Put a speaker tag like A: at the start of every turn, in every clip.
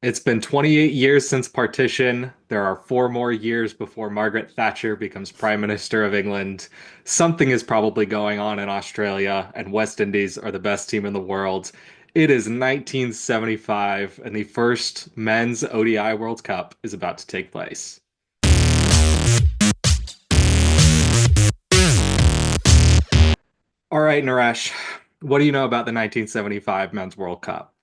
A: It's been 28 years since partition. There are 4 more years before Margaret Thatcher becomes Prime Minister of England. Something is probably going on in Australia, and West Indies are the best team in the world. It is 1975, and the first men's ODI World Cup is about to take place. All right, Naresh, what do you know about the 1975 Men's World Cup?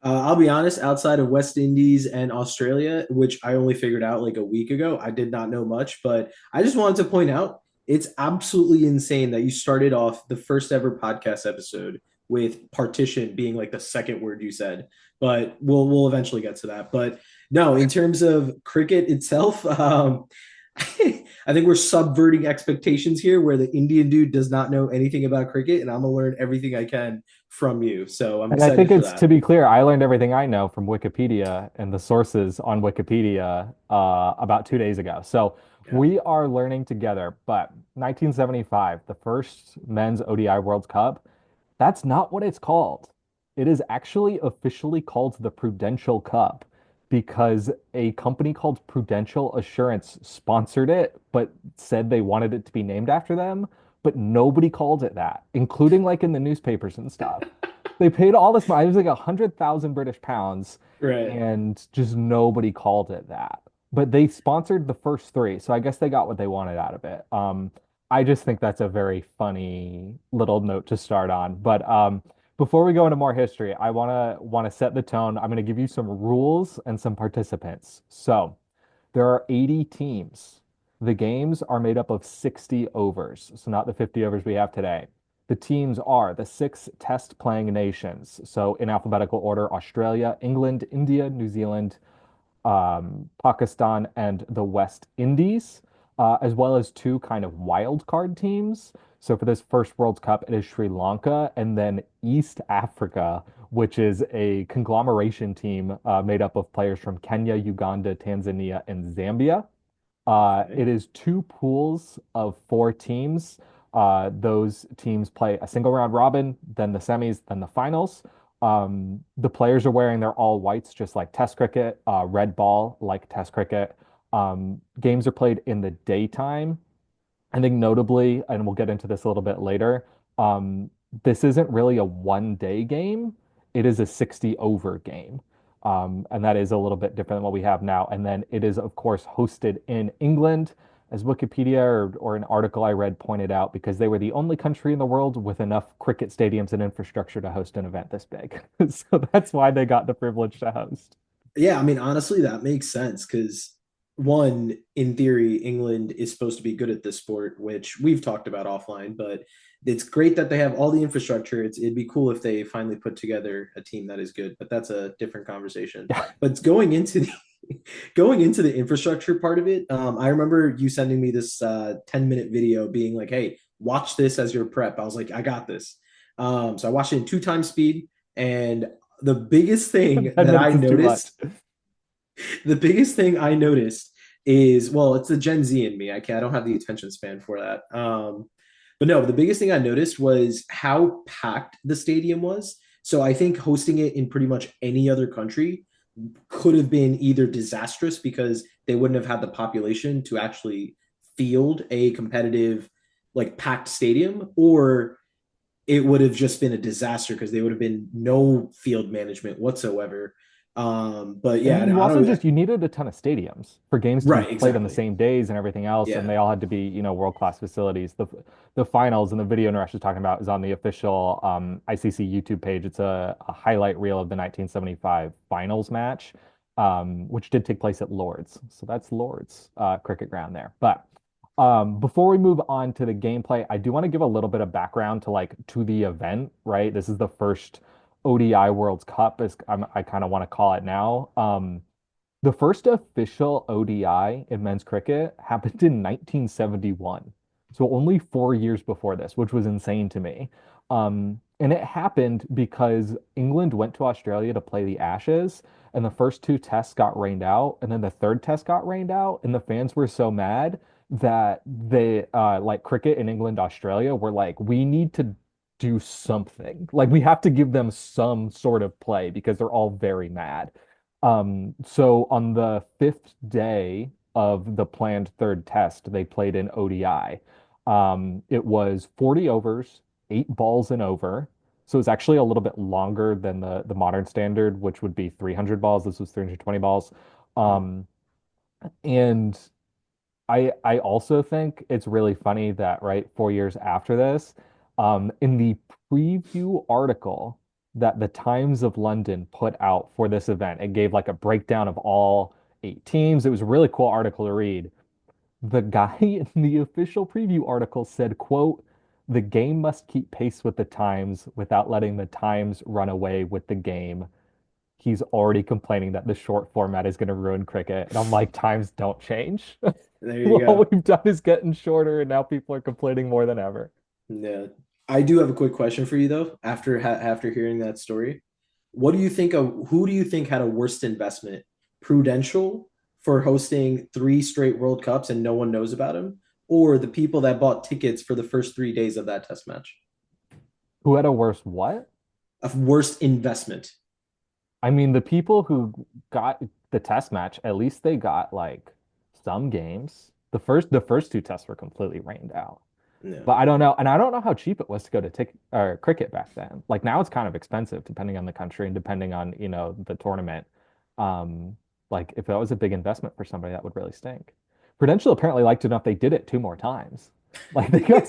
B: I'll be honest, outside of West Indies and Australia, which I only figured out like a week ago, I did not know much. But I just wanted to point out it's absolutely insane that you started off the first ever podcast episode with partition being like the second word you said. But we'll eventually get to that. But no, in terms of cricket itself, I think we're subverting expectations here where the Indian dude does not know anything about cricket, and I'm gonna learn everything I can from you. So I'm
C: And I think
B: excited for
C: it's,
B: that.
C: to be clear, I learned everything I know from Wikipedia and the sources on Wikipedia about 2 days ago. So
B: Yeah.
C: we are learning together. But 1975, the first men's ODI World Cup, that's not what it's called. It is actually officially called the Prudential Cup because a company called Prudential Assurance sponsored it, but said they wanted it to be named after them. But nobody called it that, including like in the newspapers and stuff. They paid all this money. It was like 100,000 British pounds,
B: Right.
C: and just nobody called it that. But they sponsored the first three, so I guess they got what they wanted out of it. I just think that's a very funny little note to start on. But before we go into more history, I wanna set the tone. I'm gonna give you some rules and some participants. So there are 80 teams. The games are made up of 60 overs, so not the 50 overs we have today. The teams are the six test playing nations. So, in alphabetical order, Australia, England, India, New Zealand, Pakistan, and the West Indies, as well as two kind of wild card teams. So, for this first World Cup, it is Sri Lanka and then East Africa, which is a conglomeration team made up of players from Kenya, Uganda, Tanzania, and Zambia.
B: Okay.
C: It is two pools of four teams. Those teams play a single round robin, then the semis, then the finals. The players are wearing their all whites, just like Test cricket, red ball, like Test cricket. Games are played in the daytime. I think notably, and we'll get into this a little bit later, um, this isn't really a 1 day game. It is a 60 over game. And that is a little bit different than what we have now. And then it is, of course, hosted in England, as Wikipedia or an article I read pointed out, because they were the only country in the world with enough cricket stadiums and infrastructure to host an event this big. So that's why they got the privilege to host.
B: Yeah, I mean, honestly, that makes sense because one, in theory, England is supposed to be good at this sport, which we've talked about offline, but it's great that they have all the infrastructure. It'd be cool if they finally put together a team that is good, but that's a different conversation. But going into the going into the infrastructure part of it, I remember you sending me this 10-minute video being like, hey, watch this as your prep. I was like, I got this. So I watched it in two times speed. And the biggest thing
C: 10
B: that I
C: minutes is too much.
B: noticed, the biggest thing I noticed is, well, it's the Gen Z in me. I don't have the attention span for that. But no, the biggest thing I noticed was how packed the stadium was. So I think hosting it in pretty much any other country could have been either disastrous because they wouldn't have had the population to actually field a competitive, like packed stadium, or it would have just been a disaster because there would have been no field management whatsoever. But
C: And
B: yeah,
C: you
B: I
C: also
B: don't.
C: just you needed a ton of stadiums for games to be
B: Right,
C: played on the
B: exactly.
C: same days and everything else, and
B: Yeah.
C: they all had to be, world-class facilities. The finals and the video Naresh is talking about is on the official ICC YouTube page. It's a highlight reel of the 1975 finals match, which did take place at Lord's. So that's Lord's cricket ground there. But before we move on to the gameplay, I do want to give a little bit of background to the event, right? This is the first ODI World Cup, as I kind of want to call it now. The first official ODI in men's cricket happened in 1971. So only 4 years before this, which was insane to me. And it happened because England went to Australia to play the Ashes, and the first two tests got rained out, and then the third test got rained out, and the fans were so mad that they, like cricket in England, Australia, were like, we need to do something. Like we have to give them some sort of play because they're all very mad. So on the fifth day of the planned third test, they played an ODI. It was 40 overs, 8 balls and over. So it's actually a little bit longer than the modern standard, which would be 300 balls. This was 320 balls.
B: Mhm.
C: Um, and I also think it's really funny that right 4 years after this, in the preview article that the Times of London put out for this event, it gave like a breakdown of all 8 teams. It was a really cool article to read. The guy in the official preview article said, quote, "The game must keep pace with the times without letting the times run away with the game." He's already complaining that the short format is going to ruin cricket. And I'm like, times don't change.
B: There you
C: All
B: go.
C: we've done is getting shorter, and now people are complaining more than ever.
B: Yeah. I do have a quick question for you though. After hearing that story, what do you think of who do you think had a worst investment? Prudential for hosting three straight World Cups and no one knows about him, or the people that bought tickets for the first 3 days of that test match?
C: Who had a worse what?
B: A worst investment.
C: I mean, the people who got the test match, at least they got like some games. The first two tests were completely rained out.
B: Yeah.
C: But I don't know, and I don't know how cheap it was to go to tick or cricket back then. Like now it's kind of expensive depending on the country and depending on, the tournament. Um, like if that was a big investment for somebody, that would really stink. Prudential apparently liked it enough they did it 2 more times. Like they got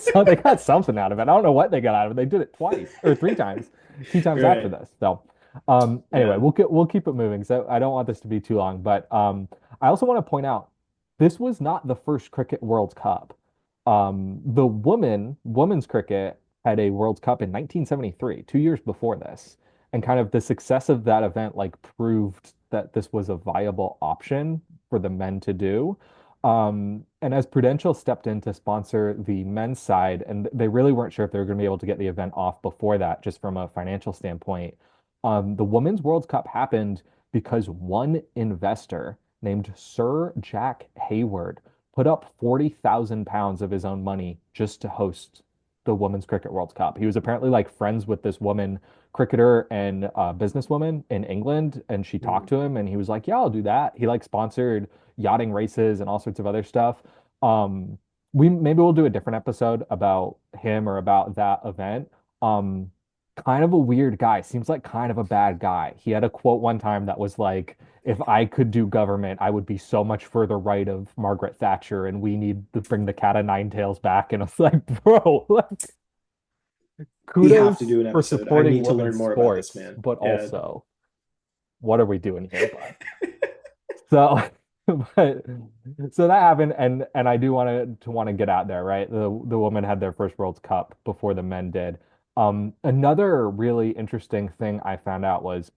C: something out of it. I don't know what they got out of it. They did it twice or 3 times, 2 times after
B: Right.
C: this. So anyway,
B: Yeah.
C: we'll keep it moving. So I don't want this to be too long, but I also want to point out this was not the first Cricket World Cup. The women's cricket had a World Cup in 1973, 2 years before this, and kind of the success of that event like proved that this was a viable option for the men to do. And as Prudential stepped in to sponsor the men's side, and they really weren't sure if they were going to be able to get the event off before that, just from a financial standpoint. The Women's World Cup happened because one investor named Sir Jack Hayward put up 40,000 pounds of his own money just to host the Women's Cricket World Cup. He was apparently like friends with this woman cricketer and businesswoman in England, and she talked
B: Mhm.
C: to him, and he was like, "Yeah, I'll do that." He like sponsored yachting races and all sorts of other stuff. Um, we maybe we'll do a different episode about him or about that event. Um, Kind of a weird guy. Seems like kind of a bad guy. He had a quote one time that was like, "If I could do government, I would be so much further right of Margaret Thatcher, and we need to bring the cat of nine tails back." And I was like, bro, like,
B: We have to
C: kudos
B: do an
C: for
B: episode. I
C: supporting
B: need to learn
C: women's
B: more about this
C: sports,
B: man.
C: but
B: Yeah.
C: also, what are we doing here, bud? So, but so that happened, and I do want to get out there, right? The women had their first World Cup before the men did. Another really interesting thing I found out was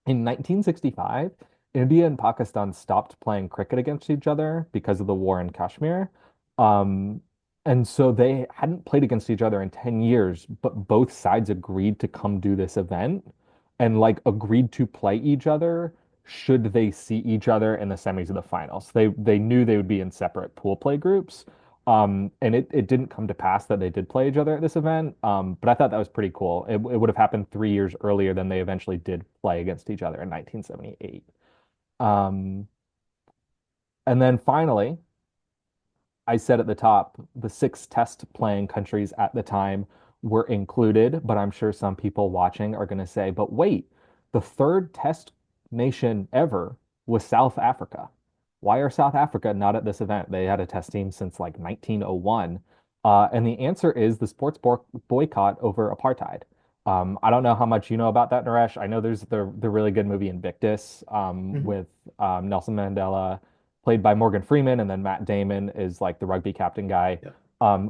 C: in 1965, India and Pakistan stopped playing cricket against each other because of the war in Kashmir. Um, and so they hadn't played against each other in 10 years, but both sides agreed to come do this event and like agreed to play each other should they see each other in the semis of the finals. They knew they would be in separate pool play groups. And it didn't come to pass that they did play each other at this event. But I thought that was pretty cool. It would have happened 3 years earlier than they eventually did play against each other in 1978. Um, and then finally, I said at the top, the six test playing countries at the time were included, but I'm sure some people watching are going to say, but wait, the third test nation ever was South Africa. Why are South Africa not at this event? They had a test team since like 1901. And the answer is the sports boycott over apartheid. I don't know how much you know about that, Naresh. I know there's the really good movie Invictus
B: Mhm.
C: with Nelson Mandela played by Morgan Freeman, and then Matt Damon is like the rugby captain guy.
B: Yeah.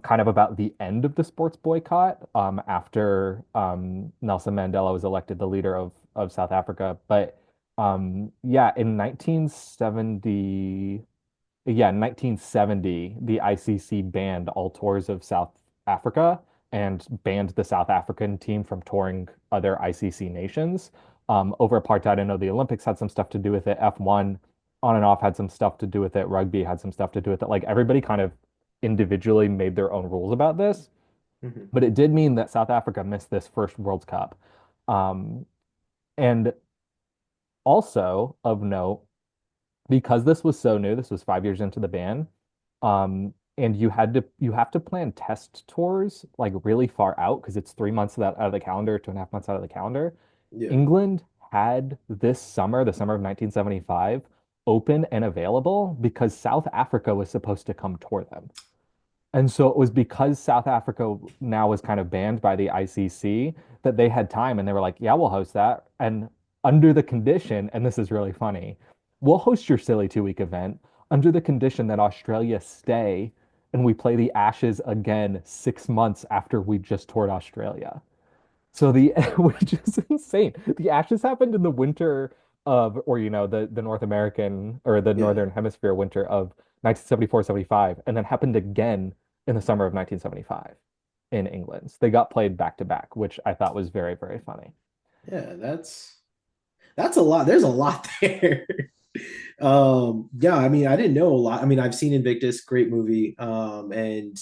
C: Kind of about the end of the sports boycott after Nelson Mandela was elected the leader of South Africa. But yeah, in 1970, yeah, in 1970, the ICC banned all tours of South Africa and banned the South African team from touring other ICC nations. Over apartheid, I know the Olympics had some stuff to do with it. F1 on and off had some stuff to do with it. Rugby had some stuff to do with it. Like everybody kind of individually made their own rules about this.
B: Mhm.
C: but it did mean that South Africa missed this first World Cup. Um, and also of note, because this was so new, this was 5 years into the ban, and you have to plan test tours like really far out because it's 3 months out of the calendar, 2.5 months out of the calendar.
B: Yeah.
C: England had this summer, the summer of 1975, open and available because South Africa was supposed to come tour them. And so it was because South Africa now is kind of banned by the ICC that they had time and they were like, yeah, we'll host that. And under the condition, and this is really funny, we'll host your silly 2 week event under the condition that Australia stay and we play the Ashes again 6 months after we just toured Australia. So the which is insane. The Ashes happened in the winter of, or the North American or the
B: Yeah.
C: Northern Hemisphere winter of 1974, 75, and then happened again in the summer of 1975 in England. So they got played back to back, which I thought was very, very funny.
B: Yeah, that's a lot. There's a lot there. Yeah, I mean, I didn't know a lot. I mean, I've seen Invictus, great movie. And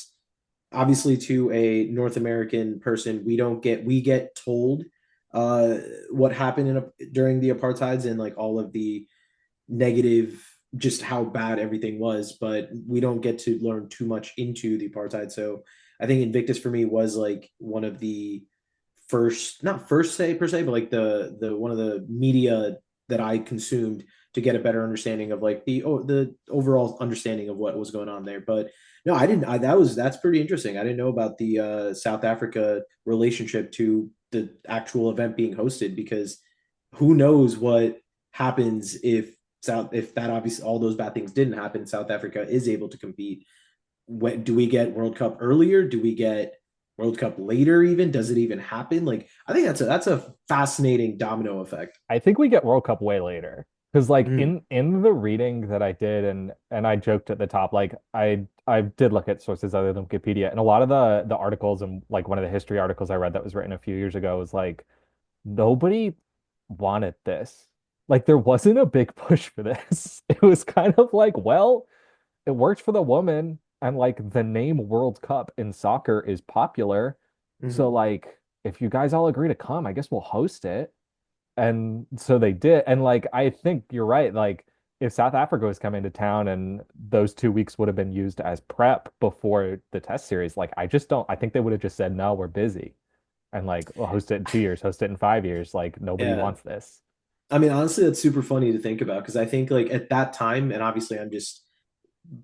B: obviously to a North American person, we get told uh what happened during the apartheids and like all of the negative, just how bad everything was, but we don't get to learn too much into the apartheid. So I think Invictus for me was like one of the first, not first say per se, but like the one of the media that I consumed to get a better understanding of like the overall understanding of what was going on there. But no, I didn't. That's pretty interesting. I didn't know about the South Africa relationship to the actual event being hosted, because who knows what happens if that obviously all those bad things didn't happen. South Africa is able to compete. When do we get World Cup earlier? Do we get World Cup later? Even does it even happen? Like I think that's a fascinating domino effect.
C: I think we get World Cup way later. Because like
B: Mm,
C: in the reading that I did and I joked at the top, like I did look at sources other than Wikipedia, and a lot of the articles and like one of the history articles I read that was written a few years ago was like nobody wanted this. Like there wasn't a big push for this. It was kind of like, well, it worked for the woman, and like the name World Cup in soccer is popular. So
B: mhm.
C: like if you guys all agree to come, I guess we'll host it. And so they did. And like I think you're right. Like if South Africa was coming to town and those 2 weeks would have been used as prep before the test series, like I just don't I think they would have just said, no, we're busy. And like, we'll host it in 2 years, host it in 5 years. Like nobody
B: Yeah.
C: wants this.
B: I mean, honestly, that's super funny to think about, because I think like at that time, and obviously I'm just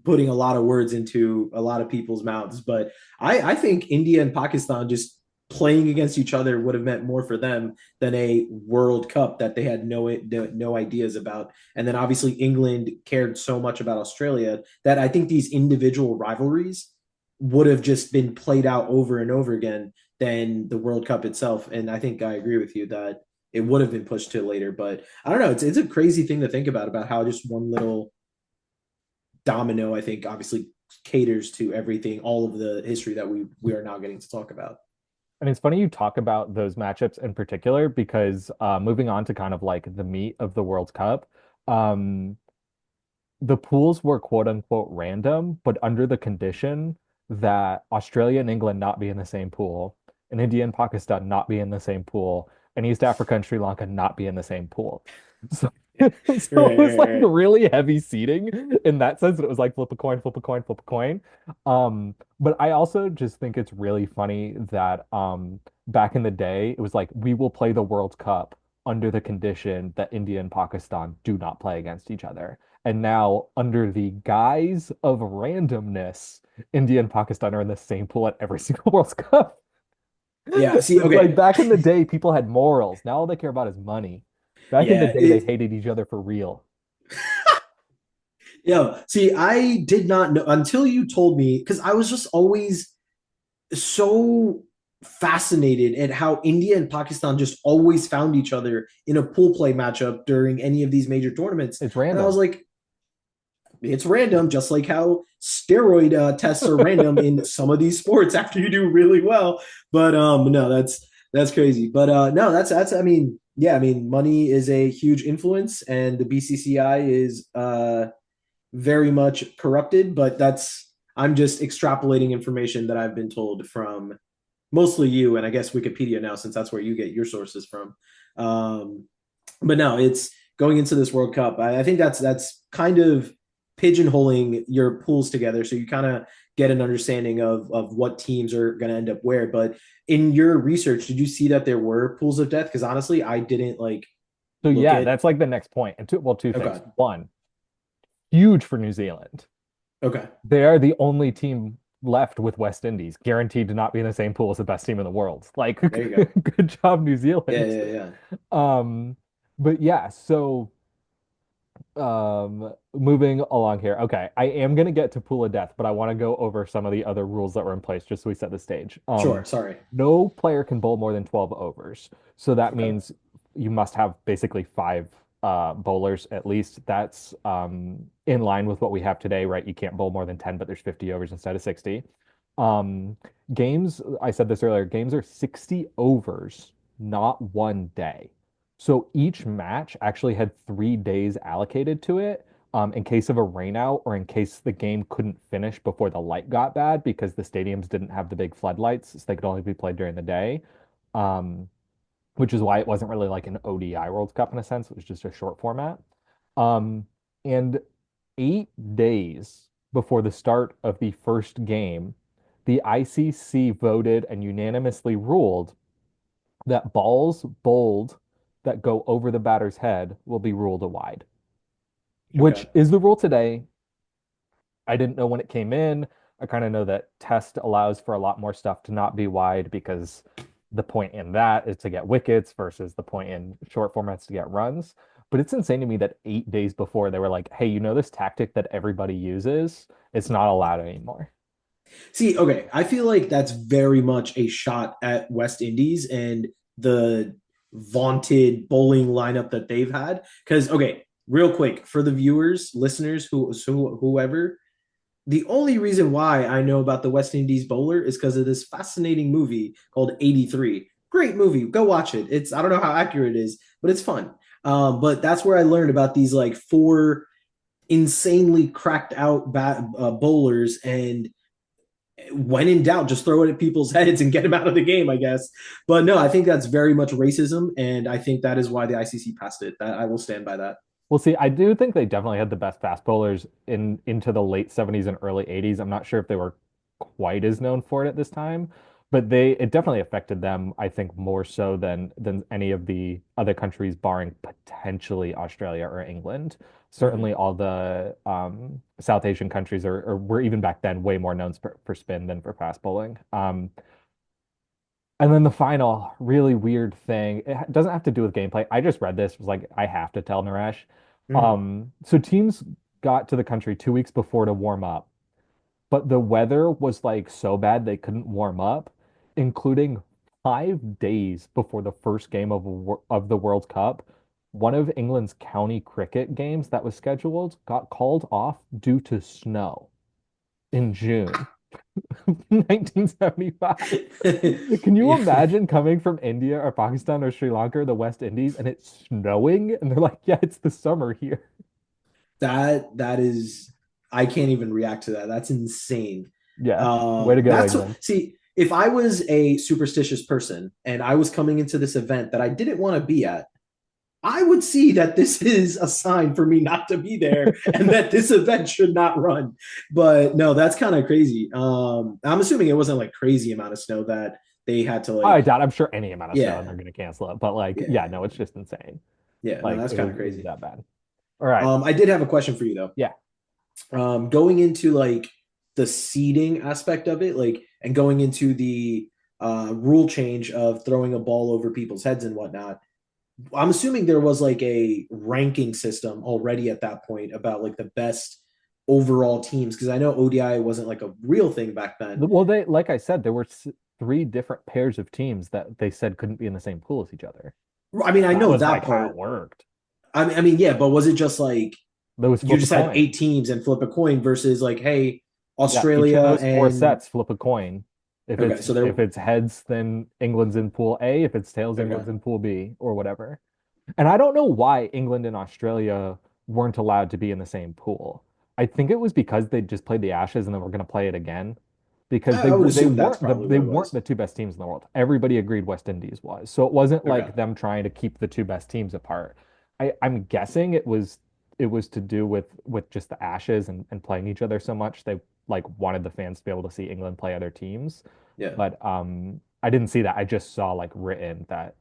B: putting a lot of words into a lot of people's mouths, but I think India and Pakistan just playing against each other would have meant more for them than a World Cup that they had no ideas about. And then obviously England cared so much about Australia that I think these individual rivalries would have just been played out over and over again than the World Cup itself. And I think I agree with you that it would have been pushed to later. But I don't know. It's a crazy thing to think about how just one little domino, I think, obviously caters to everything, all of the history that we are now getting to talk about.
C: And it's funny you talk about those matchups in particular because moving on to kind of like the meat of the World Cup, um, the pools were quote unquote random, but under the condition that Australia and England not be in the same pool, and India and Pakistan not be in the same pool, and East Africa and Sri Lanka not be in the same pool. So, so it
B: Right,
C: was
B: right,
C: like
B: right.
C: really heavy seating in that sense that it was like flip a coin, flip a coin, flip a coin. But I also just think it's really funny that back in the day, it was like we will play the World Cup under the condition that India and Pakistan do not play against each other. And now, under the guise of randomness, India and Pakistan are in the same pool at every single World Cup.
B: Yeah. See,
C: It's like
B: okay.
C: back in the day, people had morals. Now all they care about is money. Back in the
B: Yeah.
C: day, they hated each other for real.
B: Yeah. See, I did not know until you told me, because I was just always so fascinated at how India and Pakistan just always found each other in a pool play matchup during any of these major tournaments.
C: It's
B: And I was
C: random.
B: like, it's random, just like how steroid tests are random in some of these sports after you do really well. But no, that's crazy. But no, that's I mean, yeah, I mean, money is a huge influence, and the BCCI is very much corrupted. But that's I'm just extrapolating information that I've been told from mostly you, and I guess Wikipedia now, since that's where you get your sources from. Um, but no, it's going into this World Cup. I think that's kind of pigeonholing your pools together, so you kind of get an understanding of what teams are going to end up where. But in your research, did you see that there were pools of death? Because honestly, I didn't like
C: So
B: look
C: yeah,
B: at.
C: that's like the next point. And two, well, two things.
B: Okay,
C: One, huge for New Zealand.
B: okay,
C: They are the only team left with West Indies, guaranteed to not be in the same pool as the best team in the world. Like,
B: there you go.
C: good job, New
B: Yeah,
C: Zealand.
B: yeah, yeah.
C: Um, but yeah, so moving along here. Okay, I am gonna get to Pool of Death, but I want to go over some of the other rules that were in place just so we set the stage.
B: Sure. Sorry.
C: No player can bowl more than 12 overs. So that
B: Okay.
C: means you must have basically five bowlers at least. That's in line with what we have today, right? You can't bowl more than 10, but there's 50 overs instead of 60. Um, games, I said this earlier, games are 60 overs, not one day. So each match actually had 3 days allocated to it, in case of a rainout or in case the game couldn't finish before the light got bad because the stadiums didn't have the big floodlights, so they could only be played during the day. Um, which is why it wasn't really like an ODI World Cup in a sense. It was just a short format. Um, and 8 days before the start of the first game, the ICC voted and unanimously ruled that balls bowled that go over the batter's head will be ruled a wide, which
B: Okay.
C: is the rule today. I didn't know when it came in. I kind of know that test allows for a lot more stuff to not be wide because the point in that is to get wickets versus the point in short formats to get runs. But it's insane to me that 8 days before they were like, hey, you know this tactic that everybody uses? It's not allowed anymore.
B: See, okay, I feel like that's very much a shot at West Indies and the vaunted bowling lineup that they've had. Because, okay, real quick for the viewers, listeners, whoever, the only reason why I know about the West Indies bowler is because of this fascinating movie called 83. Great movie. Go watch it. It's, I don't know how accurate it is, but it's fun. But that's where I learned about these like four insanely cracked out bowlers, and when in doubt, just throw it at people's heads and get them out of the game, I guess. But no, I think that's very much racism, and I think that is why the ICC passed it. That I will stand by that.
C: Well, see, I do think they definitely had the best fast bowlers in into the late 70s and early 80s. I'm not sure if they were quite as known for it at this time, but they it definitely affected them, I think, more so than any of the other countries, barring potentially Australia or England.
B: Mm-hmm.
C: Certainly all the South Asian countries are were even back then way more known for spin than for fast bowling. And then the final really weird thing, it doesn't have to do with gameplay. I just read this, was like, I have to tell Naresh.
B: Mm-hmm.
C: So teams got to the country 2 weeks before to warm up, but the weather was like so bad they couldn't warm up, including 5 days before the first game of the World Cup. One of England's county cricket games that was scheduled got called off due to snow in June 1975. Can you
B: Yeah.
C: imagine coming from India or Pakistan or Sri Lanka or the West Indies and it's snowing and they're like, yeah, it's the summer here.
B: That is, I can't even react to that. That's insane.
C: Yeah. Way to go,
B: That's what,
C: England.
B: see, if I was a superstitious person and I was coming into this event that I didn't want to be at, I would see that this is a sign for me not to be there and that this event should not run. But no, that's kind of crazy. I'm assuming it wasn't like crazy amount of snow that they had to
C: I
B: like,
C: doubt I'm sure any amount of snow and
B: yeah,
C: they're gonna cancel it. But like, yeah,
B: yeah,
C: no, it's just insane.
B: yeah. No,
C: Like
B: that's kind of
C: it was
B: crazy.
C: that bad. All right.
B: I did have a question for you though.
C: Yeah.
B: Going into like the seeding aspect of it, like, and going into the rule change of throwing a ball over people's heads and whatnot. I'm assuming there was like a ranking system already at that point about like the best overall teams, because I know ODI wasn't like a real thing back then.
C: Well, they like I said, there were three different pairs of teams that they said couldn't be in the same pool as each other.
B: I mean, I
C: That
B: know
C: was
B: that
C: like how it
B: part.
C: worked.
B: I mean, yeah, but was it just like
C: There was
B: you
C: flip a
B: just had
C: coin.
B: 8 teams and flip a coin versus like, hey,
C: Yeah, each of
B: Australia
C: those four
B: and
C: sets flip a coin.
B: okay, so
C: If
B: there,
C: it's heads, then England's in pool A. If it's tails,
B: okay.
C: England's in pool B or whatever. And I don't know why England and Australia weren't allowed to be in the same pool. I think it was because they just played the Ashes and then we're going to play it again. because
B: I would assume that's probably
C: they
B: what it
C: weren't
B: was.
C: the two best teams in the world. Everybody agreed West Indies was. So it wasn't
B: Okay.
C: like them trying to keep the two best teams apart. I'm guessing it was to do with just the Ashes and playing each other so much. They like wanted the fans to be able to see England play other teams.
B: Yeah.
C: But I didn't see that. I just saw like written that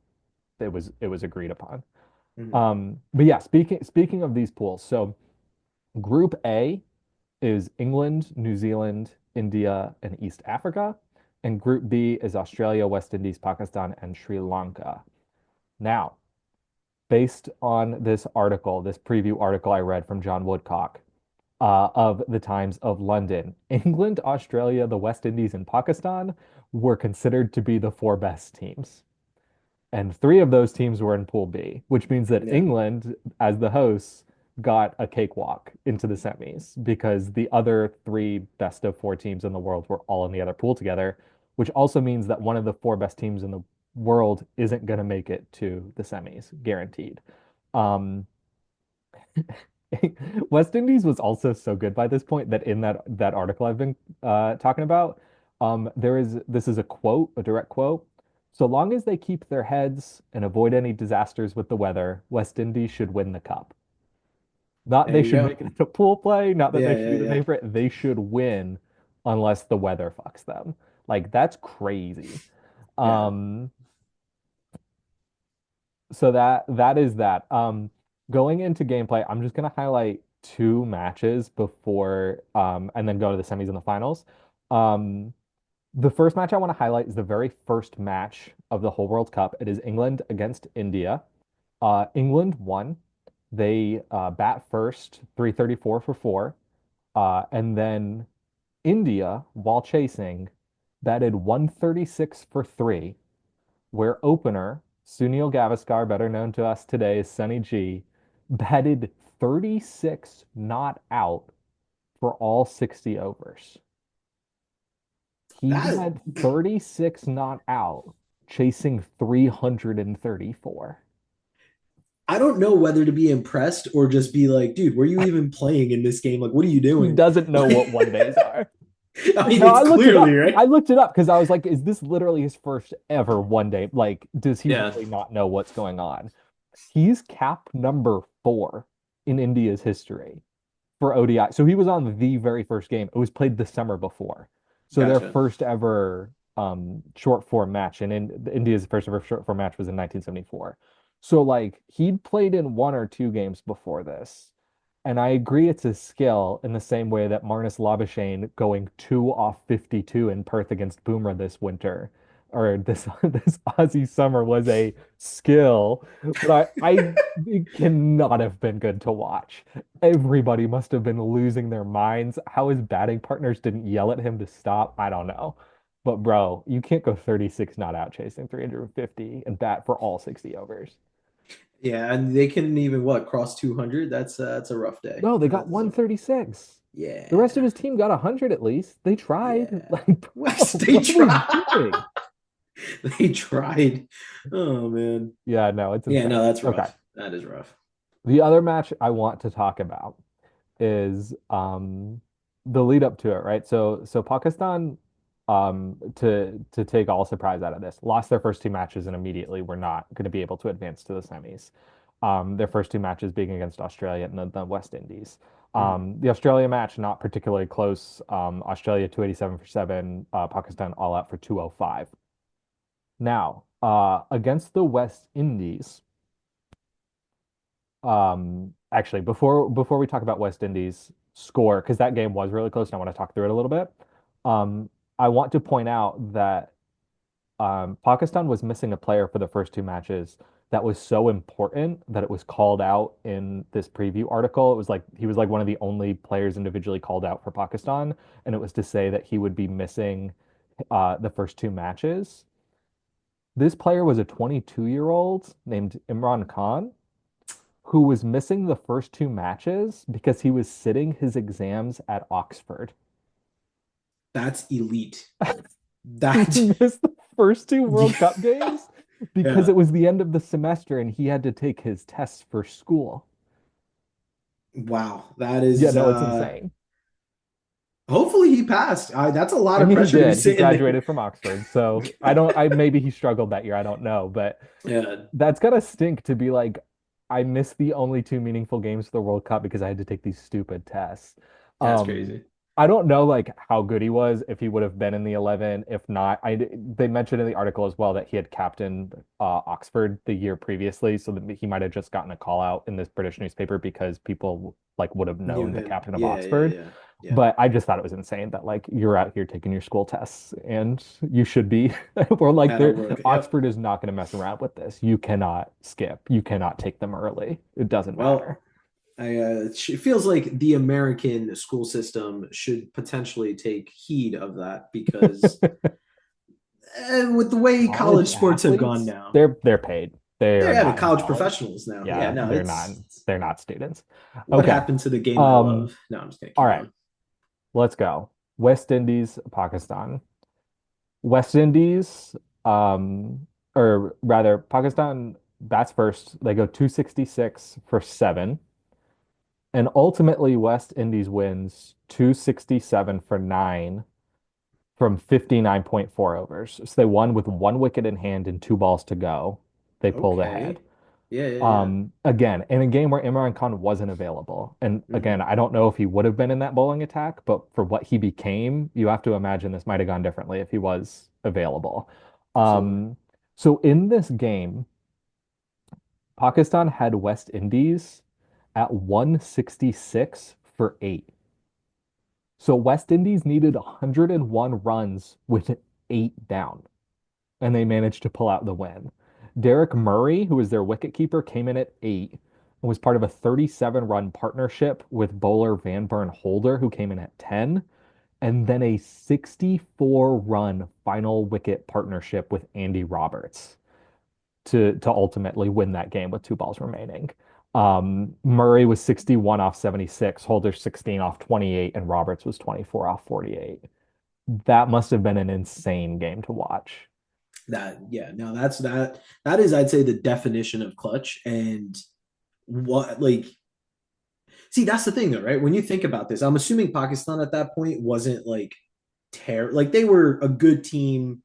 C: it was agreed upon.
B: Mhm.
C: But yeah, speaking of these pools, so Group A is England, New Zealand, India, and East Africa. And Group B is Australia, West Indies, Pakistan, and Sri Lanka. Now, based on this article, this preview article I read from John Woodcock of the Times of London, England, Australia, the West Indies, and Pakistan were considered to be the four best teams. And three of those teams were in Pool B, which means that
B: Yeah.
C: England, as the hosts, got a cakewalk into the semis because the other three best of four teams in the world were all in the other pool together, which also means that one of the four best teams in the world isn't going to make it to the semis, guaranteed. Um, West Indies was also so good by this point that in that article I've been talking about, there is this is a quote, a direct quote. So long as they keep their heads and avoid any disasters with the weather, West Indies should win the cup. Not
B: There
C: they
B: you
C: should
B: go.
C: make it a pool play, not that they
B: Yeah,
C: should
B: yeah,
C: be the
B: yeah.
C: favorite. They should win unless the weather fucks them. Like that's crazy.
B: Yeah.
C: Um, so that is that. Going into gameplay, I'm just gonna highlight two matches before and then go to the semis and the finals. Um, the first match I want to highlight is the very first match of the whole World Cup. It is England against India. England won. They bat first, 334 for four. And then India, while chasing, batted 136 for three, where opener Sunil Gavaskar, better known to us today as Sunny G, batted 36 not out for all 60 overs. He
B: That
C: had 36 not out, chasing 334.
B: I don't know whether to be impressed or just be like, dude, were you even playing in this game? Like, what are you
C: He
B: doing?
C: doesn't know what one days are.
B: I mean,
C: No,
B: it's
C: I looked it
B: clearly
C: up.
B: right.
C: I looked it up because I was like, is this literally his first ever one day? Like, does he
B: Yeah.
C: really not know what's going on? He's cap number four in India's history for ODI. So he was on the very first game. It was played the summer before. So their
B: Gotcha.
C: first ever short form match, and India's first ever short form match was in 1974. So like he'd played in one or two games before this. And I agree it's a skill in the same way that Marnus Labuschagne going 2 off 52 in Perth against Boomer this winter or this this Aussie summer was a skill. But I it cannot have been good to watch. Everybody must have been losing their minds. How his batting partners didn't yell at him to stop, I don't know. But bro, you can't go 36 not out chasing 350 and bat for all 60 overs.
B: Yeah, and they couldn't even what cross 200. That's a rough day.
C: No, they got
B: That's a,
C: 136. The rest of
B: yeah,
C: his team got 100 at least. They tried.
B: yeah.
C: Like, bro,
B: They
C: what are we
B: tried.
C: doing?
B: They tried. Oh man.
C: Yeah, no, it's
B: Yeah, no,
C: insane.
B: that's
C: Okay.
B: rough. That is rough.
C: The other match I want to talk about is the lead up to it, right? So Pakistan to take all surprise out of this, lost their first two matches and immediately were not going to be able to advance to the semis. Their first two matches being against Australia and the West Indies.
B: Mhm.
C: The Australia match not particularly close. Australia 287 for seven, Pakistan all out for 205. Now, against the West Indies, actually, before we talk about West Indies score, because that game was really close, and I want to talk through it a little bit. Um, I want to point out that Pakistan was missing a player for the first two matches that was so important that it was called out in this preview article. It was like he was like one of the only players individually called out for Pakistan, and it was to say that he would be missing the first two matches. This player was a 22-year-old named Imran Khan who was missing the first two matches because he was sitting his exams at Oxford.
B: That's elite.
C: He
B: That
C: missed the first two World Cup
B: yeah.
C: games because
B: Yeah.
C: it was the end of the semester and he had to take his tests for school.
B: Wow. That
C: Yeah,
B: is
C: no, it's insane.
B: Hopefully he passed. That's a lot
C: I
B: of
C: mean, he
B: pressure to be
C: did. He
B: sitting there.
C: graduated from Oxford, so I don't. I maybe he struggled that year. I don't know, but
B: Yeah,
C: that's gotta stink to be like, I missed the only two meaningful games for the World Cup because I had to take these stupid tests.
B: that's
C: Um,
B: crazy.
C: I don't know like how good he was if he would have been in the 11. If not, they mentioned in the article as well that he had captained Oxford the year previously, so that he might have just gotten a call out in this British newspaper because people like would have
B: Knew
C: known the
B: him.
C: captain of
B: Yeah, yeah,
C: Oxford.
B: yeah, yeah.
C: But I just thought it was insane that like you're out here taking your school tests and you should be or like
B: That'll
C: they're
B: work. Yep.
C: Oxford is not going to mess around with this. You cannot skip. You cannot take them early. It doesn't matter.
B: Well, it feels like the American school system should potentially take heed of that because with the way college
C: College
B: sports have gone
C: athletes,
B: now,
C: they're paid. They are
B: they're
C: not in
B: college
C: college.
B: professionals now. Yeah,
C: Yeah,
B: no,
C: they're not students.
B: what
C: Okay.
B: happened to the game I
C: Um,
B: love. No, I'm just gonna
C: all
B: keep
C: right,
B: going.
C: let's go. West Indies, Pakistan. West Indies, or rather, Pakistan bats first. They go 266 for seven. And ultimately, West Indies wins 267 for nine from 59.4 overs. So they won with one wicket in hand and two balls to go. They pulled ahead.
B: Okay. Yeah, yeah, yeah.
C: Again, in a game where Imran Khan wasn't available. And again,
B: Hmm.
C: I don't know if he would have been in that bowling attack, but for what he became, you have to imagine this might have gone differently if he was available.
B: Absolutely.
C: Um, so in this game, Pakistan had West Indies at 166 for eight. So West Indies needed 101 runs with eight down, and they managed to pull out the win. Derek Murray, who was their wicketkeeper, came in at eight and was part of a 37-run partnership with bowler Van Burn Holder, who came in at 10, and then a 64-run final wicket partnership with Andy Roberts to ultimately win that game with two balls remaining. Murray was 61 off 76, Holder 16 off 28, and Roberts was 24 off 48. That must have been an insane game to watch.
B: That yeah, no, that is I'd say the definition of clutch and what like see that's the thing though, right? When you think about this, I'm assuming Pakistan at that point wasn't like like they were a good team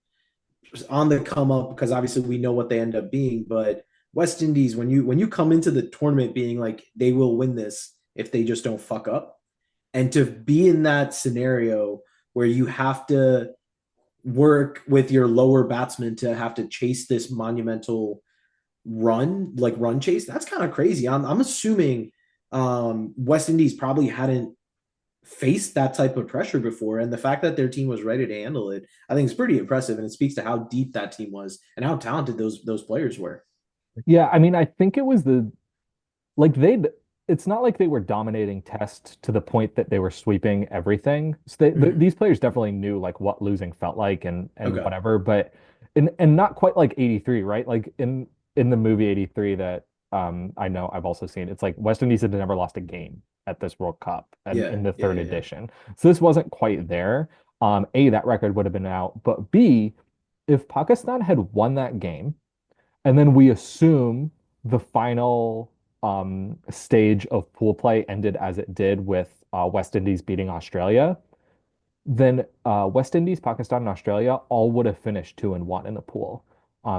B: on the come up because obviously we know what they end up being, but West Indies when you come into the tournament being like they will win this if they just don't fuck up and to be in that scenario where you have to work with your lower batsmen to have to chase this monumental run chase, that's kind of crazy. I'm assuming West Indies probably hadn't faced that type of pressure before. And the fact that their team was ready to handle it, I think is pretty impressive. And it speaks to how deep that team was and how talented those players were.
C: Yeah, I mean, I think it was the like they'd it's not like they were dominating test to the point that they were sweeping everything. So
B: Mm-hmm.
C: these players definitely knew like what losing felt like and
B: Okay.
C: whatever, but and not quite like 83, right? Like in the movie 83 that I know I've also seen, it's like West Indies had never lost a game at this World Cup and
B: Yeah.
C: in the
B: Yeah.
C: third
B: Yeah. Yeah.
C: edition. So this wasn't quite there. A, that record would have been out, but B, if Pakistan had won that game, and then we assume the final stage of pool play ended as it did with West Indies beating Australia. Then West Indies, Pakistan, and Australia all would have finished 2-1 in the pool.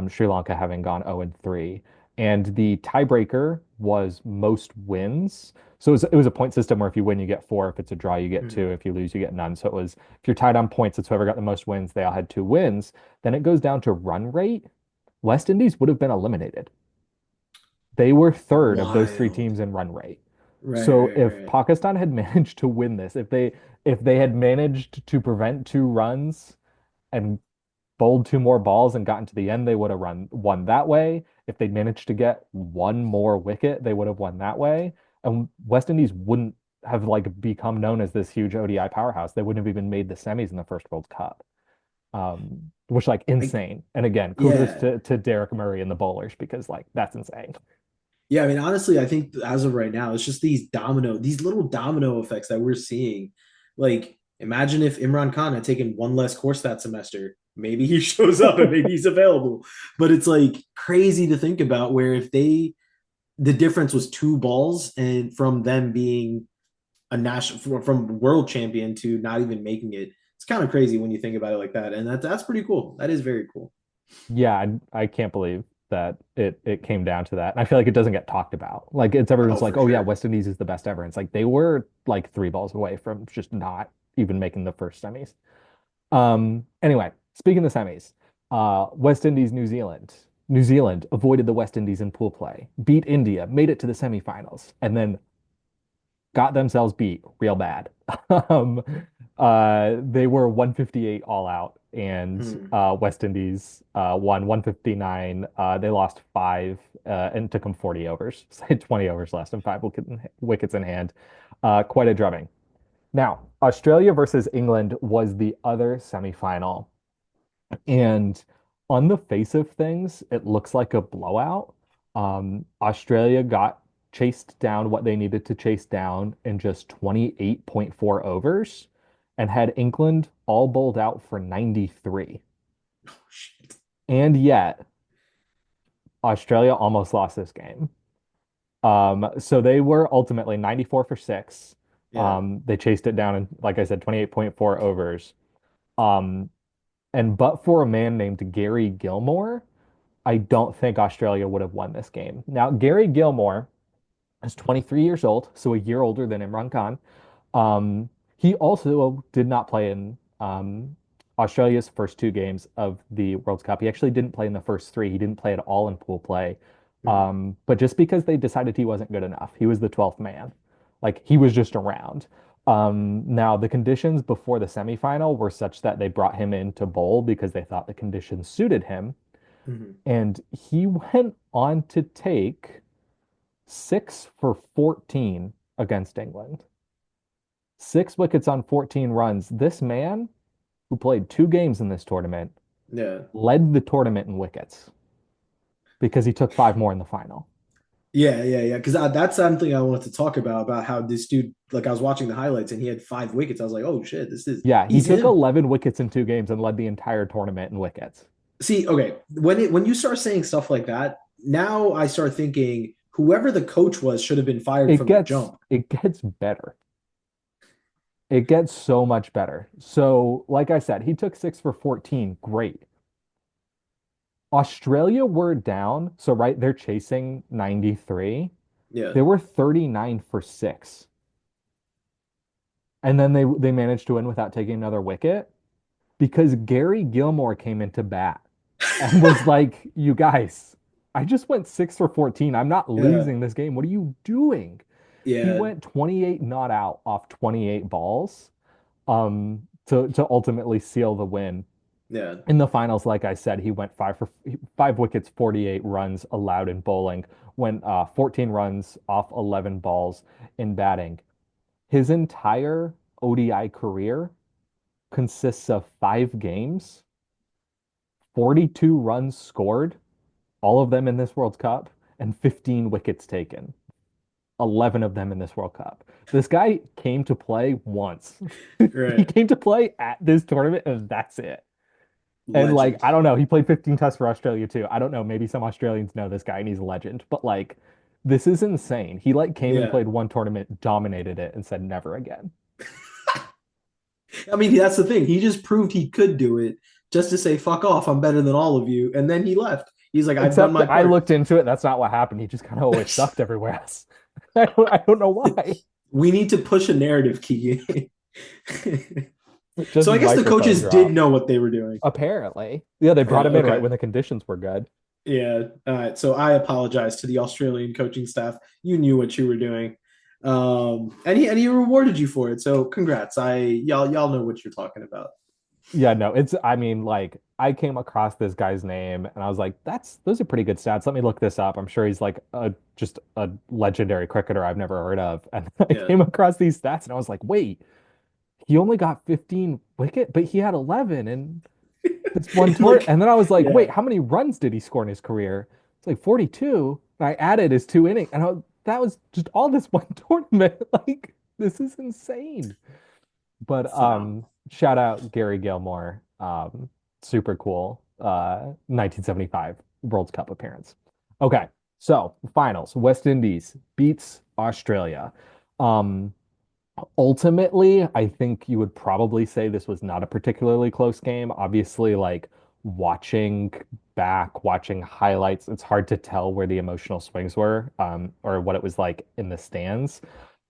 C: Sri Lanka having gone 0-3. And the tiebreaker was most wins. So it was a point system where if you win, you get four. If it's a draw, you get two.
B: Mm-hmm.
C: If you lose, you get none. So it was if you're tied on points, it's whoever got the most wins. They all had two wins. Then it goes down to run rate. West Indies would have been eliminated. They were third of those three
B: Wild.
C: teams in run rate.
B: Right.
C: So
B: Right.
C: if
B: Right.
C: Pakistan had managed to win this, if they had managed to prevent two runs and bowled two more balls and gotten to the end, they would have won that way. If they'd managed to get one more wicket, they would have won that way. And West Indies wouldn't have like become known as this huge ODI powerhouse. They wouldn't have even made the semis in the first World Cup. Which like
B: I,
C: insane. And again, kudos
B: yeah.
C: to Derek Murray and the bowlers because like that's insane.
B: Yeah, I mean, honestly, I think as of right now, it's just these little domino effects that we're seeing. Like, imagine if Imran Khan had taken one less course that semester. Maybe he shows up and maybe he's available. But it's like crazy to think about where if the difference was two balls and from them being a national from world champion to not even making it. It's kind of crazy when you think about it like that, and that's pretty cool. That is very cool.
C: Yeah, I can't believe that it came down to that. And I feel like it doesn't get talked about. Like it's
B: Oh,
C: everyone's like,
B: for
C: oh yeah,
B: sure.
C: West Indies is the best ever. And it's like they were like 3 balls away from just not even making the first semis. Anyway, speaking of semis, West Indies, New Zealand. New Zealand avoided the West Indies in pool play, beat India, made it to the semifinals, and then got themselves beat real bad. Um, they were 158 all out, and
B: Mhm.
C: West Indies won 159. They lost five and took them 40 overs. So they had 20 overs less and wickets in hand. Quite a drubbing. Now, Australia versus England was the other semifinal. And on the face of things, it looks like a blowout. Australia got chased down what they needed to chase down in just 28.4 overs and had England all bowled out for 93.
B: Oh, shit.
C: And yet, Australia almost lost this game. So they were ultimately 94 for six.
B: Yeah.
C: They chased it down in, like I said, 28.4 overs. Um, and but for a man named Gary Gilmore, I don't think Australia would have won this game. Now, Gary Gilmore is 23 years old, so a year older than Imran Khan. He also did not play in Australia's first 2 games of the World Cup. He actually didn't play in the first 3. He didn't play at all in pool play.
B: Mhm.
C: But just because they decided he wasn't good enough, he was the 12th man. Like he was just around. Now, the conditions before the semifinal were such that they brought him in to bowl because they thought the conditions suited him.
B: Mhm.
C: And he went on to take 6 for 14 against England. 6 wickets on 14 runs. This man, who played 2 games in this tournament,
B: Yeah.
C: led the tournament in wickets because he took 5 more in the final.
B: Yeah. Because that's something I wanted to talk about how this dude, like I was watching the highlights and he had 5 wickets. I was like, oh shit,
C: Yeah, he
B: he's
C: took
B: him.
C: 11 wickets in 2 games and led the entire tournament in wickets.
B: See, okay, when you start saying stuff like that, now I start thinking whoever the coach was should have been fired
C: It
B: from the
C: gets
B: jump.
C: it gets better. It gets so much better. So, like I said, he took 6 for 14. Great. Australia were down, so right, they're chasing 93.
B: Yeah.
C: They were 39 for 6. And then they managed to win without taking another wicket because Gary Gilmore came into bat and was like, "You guys, I just went 6 for 14. I'm not
B: Yeah.
C: losing this game. What are you doing?" He
B: Yeah.
C: went 28 not out off 28 balls to ultimately seal the win.
B: Yeah.
C: In the finals, like I said, he went 5 wickets, 48 runs allowed in bowling, went 14 runs off 11 balls in batting. His entire ODI career consists of 5 games, 42 runs scored, all of them in this World Cup, and 15 wickets taken, 11 of them in this World Cup. This guy came to play once. He
B: Right.
C: came to play at this tournament, and that's it. And like,
B: Legend.
C: I don't know, he played 15 tests for Australia too. I don't know, maybe some Australians know this guy and he's a legend, but like, this is insane. He like came and
B: Yeah.
C: played one tournament, dominated it, and said never again.
B: I mean, that's the thing. He just proved he could do it just to say, fuck off, I'm better than all of you. And then he left. He's like, I've done
C: Except
B: my
C: I
B: part.
C: looked into it. That's not what happened. He just kind of always sucked everywhere else. I don't know why.
B: We need to push a narrative, Keegan.
C: Just
B: So I guess the
C: microphone
B: coaches did
C: drop.
B: know what they were doing.
C: Apparently. Yeah, they brought
B: Yeah,
C: him in right
B: okay.
C: when the conditions were good.
B: Yeah. All right. So I apologize to the Australian coaching staff. You knew what you were doing. And he rewarded you for it. So congrats. Y'all know what you're talking about.
C: Yeah, no, I mean, like, I came across this guy's name and I was like, those are pretty good stats. Let me look this up. I'm sure he's like just a legendary cricketer I've never heard of. And I
B: Yeah.
C: came across these stats and I was like, wait, he only got 15 wicket, but he had 11 and this one tour.
B: Like,
C: And then I was like,
B: yeah.
C: wait, how many runs did he score in his career? It's like 42. And I added his 2 innings, and that was just all this one tournament. Like, this is insane. But
B: Phenomenal.
C: shout out Gary Gilmore. Super cool. 1975 World Cup appearance. Okay, so finals. West Indies beats Australia. Um, Ultimately, I think you would probably say this was not a particularly close game. Obviously, like watching watching highlights, it's hard to tell where the emotional swings were, or what it was like in the stands.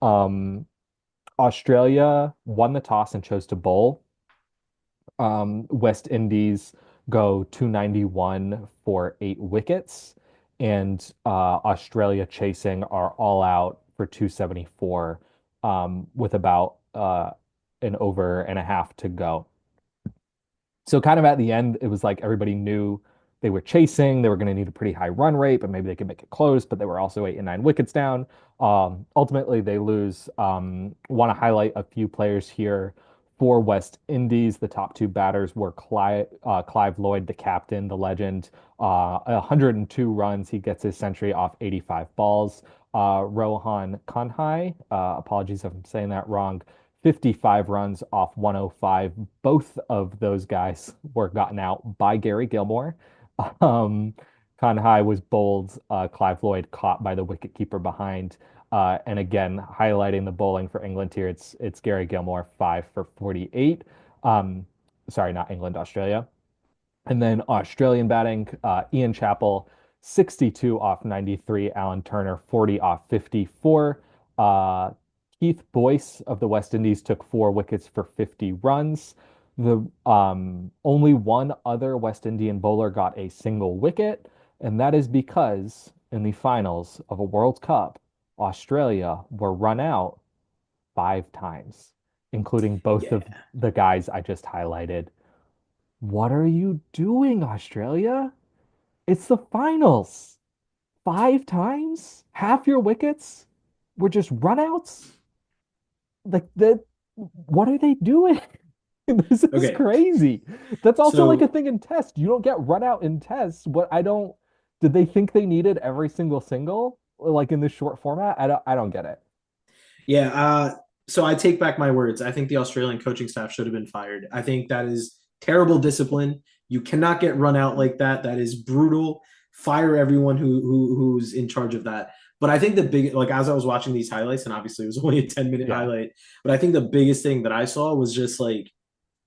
C: Um, Australia won the toss and chose to bowl. West Indies go 291 for 8 wickets, and Australia chasing are all out for 274, with about an over and a half to go. So kind of at the end, it was like everybody knew they were chasing. They were going to need a pretty high run rate, but maybe they could make it close. But they were also 8 and 9 wickets down. Ultimately, they lose. Want to highlight a few players here for West Indies. The top two batters were Clive Lloyd, the captain, the legend. 102 runs. He gets his century off 85 balls. Rohan Kanhai, apologies if I'm saying that wrong, 55 runs off 105. Both of those guys were gotten out by Gary Gilmore. Um, Conhai was bowled. Clive Lloyd caught by the wicketkeeper behind. And again, highlighting the bowling for England here, it's Gary Gilmore, 5 for 48. Um, sorry, not England, Australia. And then Australian batting, Ian Chappell, 62 off 93. Alan Turner, 40 off 54. Uh, Keith Boyce of the West Indies took 4 wickets for 50 runs. The only one other West Indian bowler got a single wicket, and that is because in the finals of a World Cup, Australia were run out 5 times, including both
B: Yeah.
C: of the guys I just highlighted. What are you doing, Australia? It's the finals. 5 times? Half your wickets were just runouts? Like that, what are they doing? This is
B: Okay.
C: crazy. That's also like a
B: So
C: thing in tests. You don't get run out in tests. What I don't did they think they needed every single like in this short format? I don't get it.
B: yeah, so I take back my words. I think the Australian coaching staff should have been fired. I think that is terrible discipline. You cannot get run out like that. That is brutal. Fire everyone who's in charge of that. But I think the big, like as I was watching these highlights, and obviously it was only a 10-minute
C: Yeah.
B: highlight, but I think the biggest thing that I saw was just like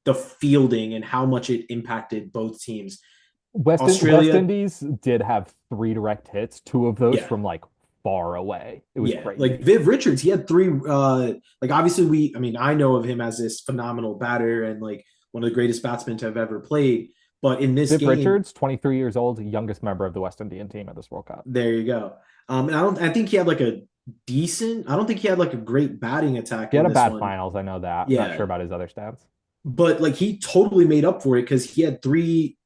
B: the fielding and how much it impacted both teams.
C: West
B: Australia,
C: Indies did have 3 direct hits, 2 of those
B: yeah,
C: from like far away. It was
B: yeah, like
C: crazy.
B: Viv Richards, he had three. Like obviously, I mean, I know of him as this phenomenal batter and like one of the greatest batsmen to have ever played. But in this
C: Viv
B: game,
C: Richards, 23 years old, youngest member of the West Indian team at this World Cup.
B: there you go. And I think he had like a decent. I don't think he had like a great batting attack
C: He had
B: in
C: a
B: this
C: bad
B: one.
C: finals, I know that. Not sure
B: Yeah,
C: about his other stats.
B: but like he totally made up for it because he had three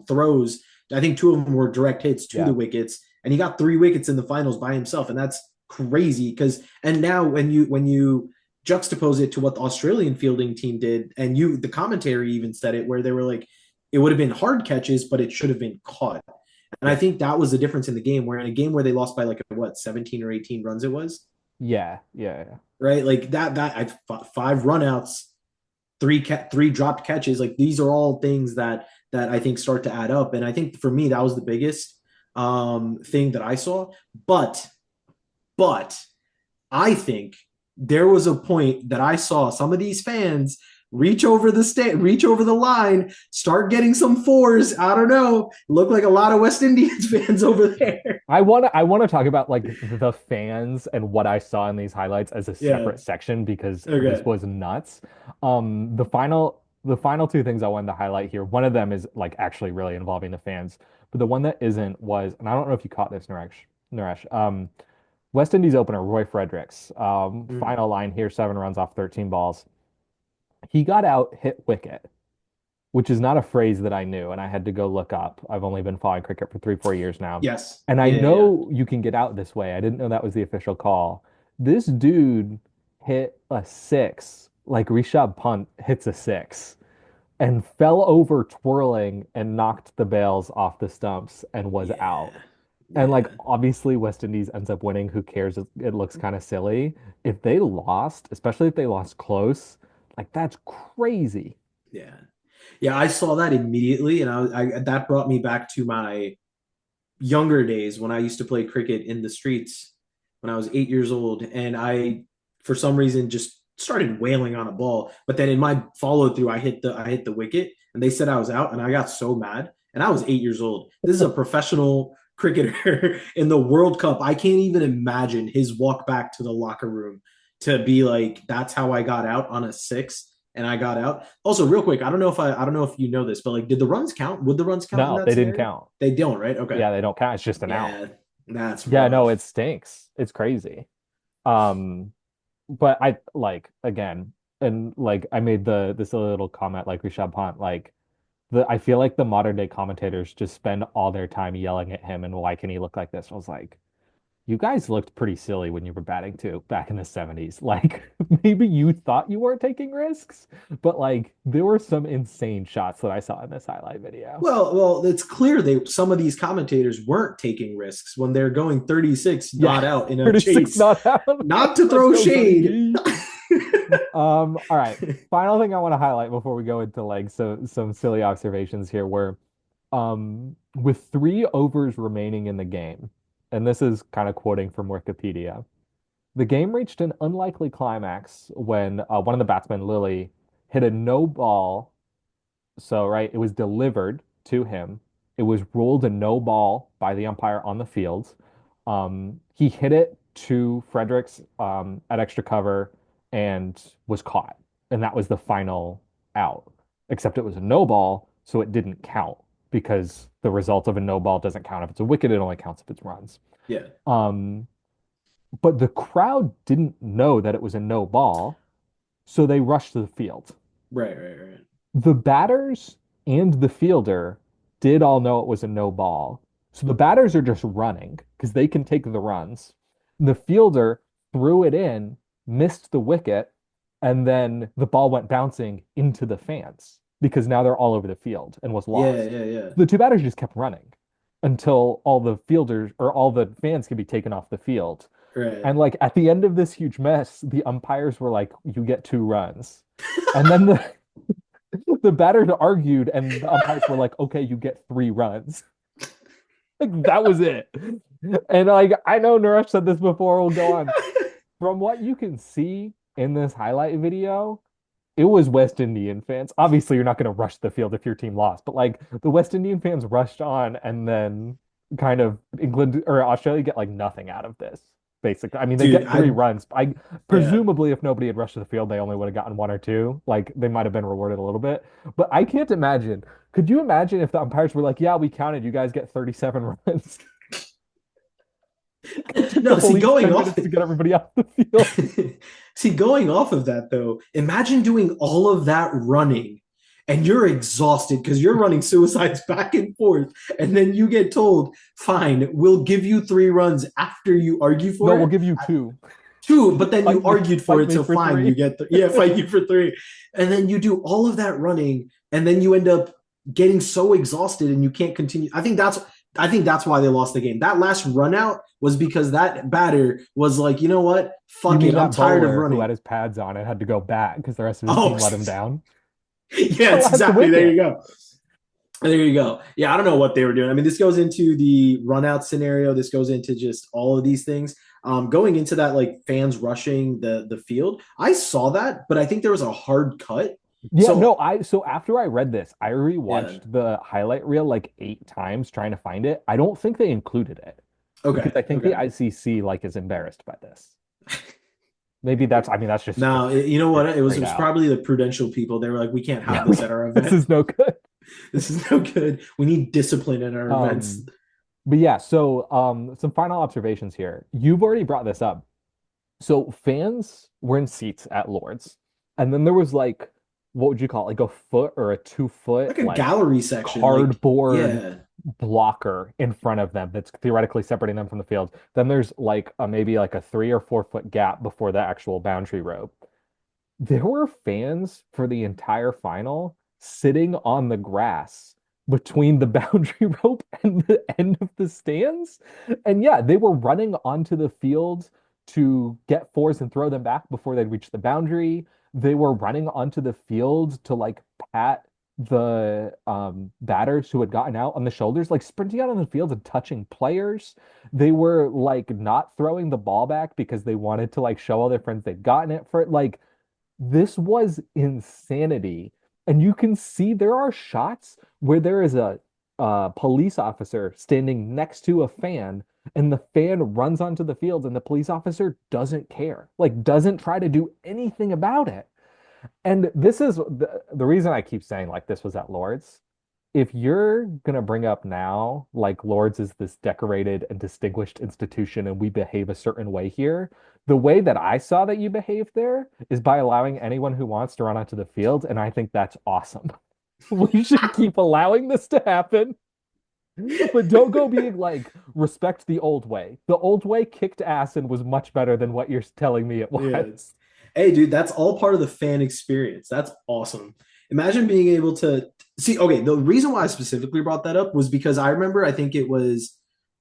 B: throws. I think two of them were direct hits to
C: Yeah.
B: the wickets, and he got 3 wickets in the finals by himself, and that's crazy. Because and now when you juxtapose it to what the Australian fielding team did, and the commentary even said it, where they were like, it would have been hard catches, but it should have been caught. And I
C: Yeah.
B: think that was the difference in the game. Where in a game where they lost by like what 17 or 18 runs, it was
C: Yeah. Yeah.
B: right like that I, 5 runouts, three dropped catches. Like these are all things that I think start to add up. And I think for me that was the biggest thing that I saw. But but I think there was a point that I saw some of these fans reach over the line, start getting some fours. I don't know. Look like a lot of West Indians fans over there.
C: I want to talk about like the fans and what I saw in these highlights as a
B: Yeah.
C: separate section because this
B: Okay.
C: was nuts. The final 2 things I wanted to highlight here, one of them is like actually really involving the fans, but the one that isn't was, and I don't know if you caught this, Naresh. West Indies opener Roy Fredericks.
B: Mm.
C: Final line here, 7 runs off 13 balls. He got out, hit wicket, which is not a phrase that I knew, and I had to go look up. I've only been following cricket for 3, 4 years now.
B: Yes.
C: And I
B: Yeah, yeah, yeah.
C: know you can get out this way. I didn't know that was the official call. This dude hit a six, like Rishabh Pant hits a six, and fell over twirling and knocked the bails off the stumps and was
B: Yeah.
C: out. And like
B: Yeah.
C: obviously West Indies ends up winning. Who cares? It looks kind of silly. If they lost, especially if they lost close, like that's crazy.
B: Yeah. Yeah, I saw that immediately, and I that brought me back to my younger days when I used to play cricket in the streets when I was 8 years old, and I for some reason just started wailing on a ball. But then in my follow through, I hit the wicket, and they said I was out, and I got so mad. And I was 8 years old. This is a professional cricketer in the World Cup. I can't even imagine his walk back to the locker room to be like, "That's how I got out on a six." And I got out. Also, real quick, I don't know if you know this, but like, did the runs count? Would the runs count in
C: No,
B: that
C: they didn't
B: scenario?
C: count.
B: They don't, right? Okay.
C: Yeah, they don't count. It's just an out.
B: Yeah, that's
C: Yeah, no,
B: rough.
C: it stinks. It's crazy. Um, but I like again, and like I made the silly little comment like Rishabh Pant, like the I feel like the modern day commentators just spend all their time yelling at him and why can he look like this? I was like, you guys looked pretty silly when you were batting too back in the 70s. Like maybe you thought you weren't taking risks, but like there were some insane shots that I saw in this highlight video.
B: Well, it's clear some of these commentators weren't taking risks when they're going 36
C: Yeah,
B: not out in a
C: 36
B: chase.
C: not out.
B: Not to
C: Let's
B: throw
C: go, Sonny
B: shade.
C: G. All right. Final thing I want to highlight before we go into like some silly observations here were with 3 overs remaining in the game, and this is kind of quoting from Wikipedia. The game reached an unlikely climax when one of the batsmen, Lilly, hit a no ball. So, right, it was delivered to him. It was ruled a no ball by the umpire on the field. He hit it to Fredericks at extra cover and was caught. And that was the final out. Except it was a no ball, so it didn't count because the result of a no ball doesn't count if it's a wicket, it only counts if it's runs.
B: Yeah.
C: Um, but the crowd didn't know that it was a no ball, so they rushed to the field.
B: Right.
C: The batters and the fielder did all know it was a no ball. So the batters are just running because they can take the runs. The fielder threw it in, missed the wicket, and then the ball went bouncing into the fans because now they're all over the field and was
B: Yeah,
C: lost.
B: yeah.
C: The two batters just kept running until all the fielders or all the fans could be taken off the field.
B: Right.
C: And like at the end of this huge mess, the umpires were like, "You get 2 runs." And then the batters argued, and the umpires were like, "Okay, you get 3 runs." Like that was it. And like I know Naresh said this before, we'll go on. From what you can see in this highlight video, it was West Indian fans. Obviously, you're not going to rush the field if your team lost, but like the West Indian fans rushed on, and then kind of England or Australia get like nothing out of this. Basically, I mean, they
B: Dude,
C: get 3 runs. I
B: yeah.
C: presumably, if nobody had rushed to the field, they only would have gotten 1 or 2. Like they might have been rewarded a little bit. But I can't imagine. Could you imagine if the umpires were like, "Yeah, we counted. You guys get 37 runs." It took the
B: No, see,
C: police
B: going
C: 10
B: off
C: minutes to get everybody off the field.
B: see, going off of that though, imagine doing all of that running and you're exhausted because you're running suicides back and forth, and then you get told, fine, we'll give you 3 runs after you argue
C: No,
B: for
C: we'll
B: it.
C: give you 2.
B: Two, but then you argued for
C: Fight
B: it,
C: me
B: so
C: for
B: fine, you
C: 3.
B: get yeah, fight you for 3. And then you do all of that running, and then you end up getting so exhausted and you can't continue. I think that's why they lost the game. That last run out was because that batter was like, you know what?
C: You
B: Fuck
C: mean
B: it. I'm
C: that
B: tired of
C: bowler who
B: running.
C: had his pads on and had to go back because the rest of his
B: Oh,
C: team let him down?
B: yeah,
C: Still
B: it's
C: has the
B: exactly. There you
C: wicket.
B: go. There you go. Yeah, I don't know what they were doing. I mean, this goes into the run out scenario. This goes into just all of these things. Going into that, like fans rushing the field. I saw that, but I think there was a hard cut.
C: Yeah, no,
B: So
C: I so after I read this, I
B: yeah.
C: rewatched the highlight reel like 8 times trying to find it. I don't think they included it because
B: Okay.
C: I think the
B: Okay.
C: ICC like is embarrassed by this. Maybe that's I mean that's just
B: Now you know what? It
C: straight
B: was
C: out.
B: probably the prudential people. They were like, we can't
C: Yeah,
B: have this at our
C: this
B: event.
C: is no good.
B: This is no good. We need discipline in our events.
C: Um, but yeah, so some final observations here. You've already brought this up. So fans were in seats at Lord's, and then there was like, what would you call it? Like a foot or a 2 foot
B: Like a
C: like
B: gallery section. Like,
C: cardboard
B: yeah.
C: blocker in front of them that's theoretically separating them from the field. Then there's like a maybe like a 3 or 4 foot gap before the actual boundary rope. There were fans for the entire final sitting on the grass between the boundary rope and the end of the stands. And yeah, they were running onto the field to get fours and throw them back before they'd reach the boundary. They were running onto the field to like pat the batters who had gotten out on the shoulders, like sprinting out on the field and touching players. They were like not throwing the ball back because they wanted to like show all their friends they'd gotten it for it. Like this was insanity. And you can see there are shots where there is a police officer standing next to a fan, and the fan runs onto the field, and the police officer doesn't care, like, doesn't try to do anything about it. And this is the reason I keep saying like this was at Lord's. If you're gonna bring up now, like Lord's is this decorated and distinguished institution and we behave a certain way here, the way that I saw that you behaved there is by allowing anyone who wants to run onto the field, and I think that's awesome. We should keep allowing this to happen, but don't go being like, respect the old way. The old way kicked ass and was much better than what you're telling me it
B: Yeah.
C: was.
B: Hey, dude, that's all part of the fan experience. That's awesome. Imagine being able to see. Okay, the reason why I specifically brought that up was because I remember. I think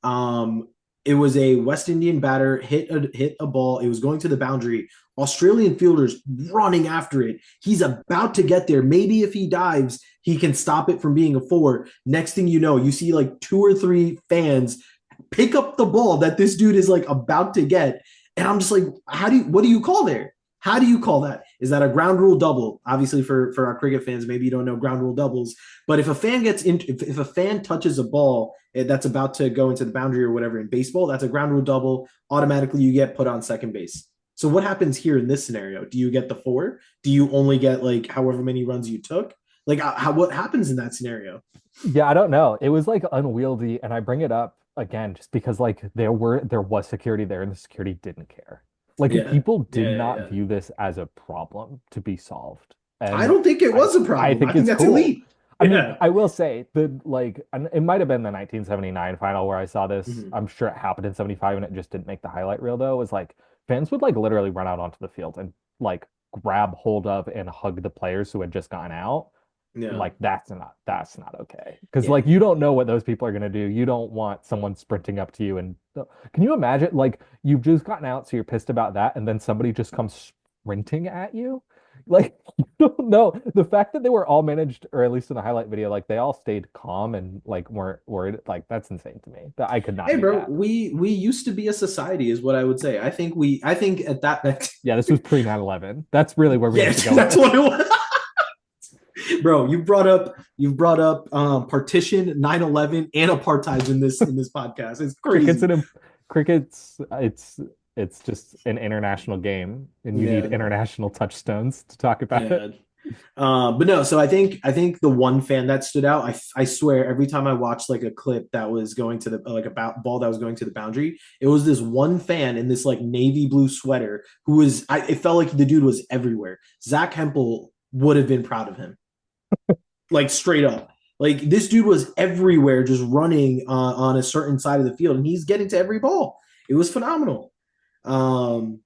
B: um, it was a West Indian batter hit a ball. It was going to the boundary. Australian fielders running after it. He's about to get there. Maybe if he dives, he can stop it from being a four. Next thing you know, you see like two or three fans pick up the ball that this dude is like about to get, and I'm just like, what do you call there? How do you call that? Is that a ground rule double? Obviously, for our cricket fans, maybe you don't know ground rule doubles. But if a fan gets in, if a fan touches a ball that's about to go into the boundary or whatever in baseball, that's a ground rule double. Automatically, you get put on second base. So what happens here in this scenario? Do you get the four? Do you only get like however many runs you took? Like what happens in that scenario?
C: Yeah, I don't know. It was like unwieldy, and I bring it up again just because like there was security there and the security didn't care. Like
B: Yeah,
C: people did not
B: yeah.
C: view this as a problem to be solved.
B: I
C: And
B: don't think it
C: I
B: was a
C: I
B: problem. I
C: think
B: think
C: it's
B: that's
C: cool.
B: elite.
C: I mean,
B: Yeah.
C: I will say the like and it might have been the 1979 final where I saw this.
B: Mhm.
C: I'm sure it happened in 75 and it just didn't make the highlight reel though. It was like fans would like literally run out onto the field and like grab hold of and hug the players who had just gotten out.
B: Yeah.
C: Like that's not okay. Because
B: Yeah.
C: like you don't know what those people are gonna do. You don't want someone sprinting up to you and can you imagine like you've just gotten out, so you're pissed about that, and then somebody just comes sprinting at you? Like you don't know. The fact that they were all managed, or at least in the highlight video, like they all stayed calm and like weren't worried, like that's insane to me. That I could not
B: Hey,
C: do
B: bro,
C: that.
B: we used to be a society, is what I would say. I think at that,
C: Yeah, this was pre 9/11. That's really where we
B: yeah,
C: need to go with
B: that's
C: this.
B: what it was. Bro, you've brought up partition, 9/11, and apartheid in this podcast. It's
C: Cricket's
B: crazy.
C: an cricket's it's just an international game, and you need
B: Yeah,
C: international touchstones to talk about it.
B: yeah. But no, so I think the one fan that stood out, I swear every time I watched like a clip that was going to the like about ball that was going to the boundary, it was this one fan in this like navy blue sweater who was it felt like the dude was everywhere. Zach Hempel would have been proud of him, like straight up. Like this dude was everywhere, just running on a certain side of the field, and he's getting to every ball. It was phenomenal. Um,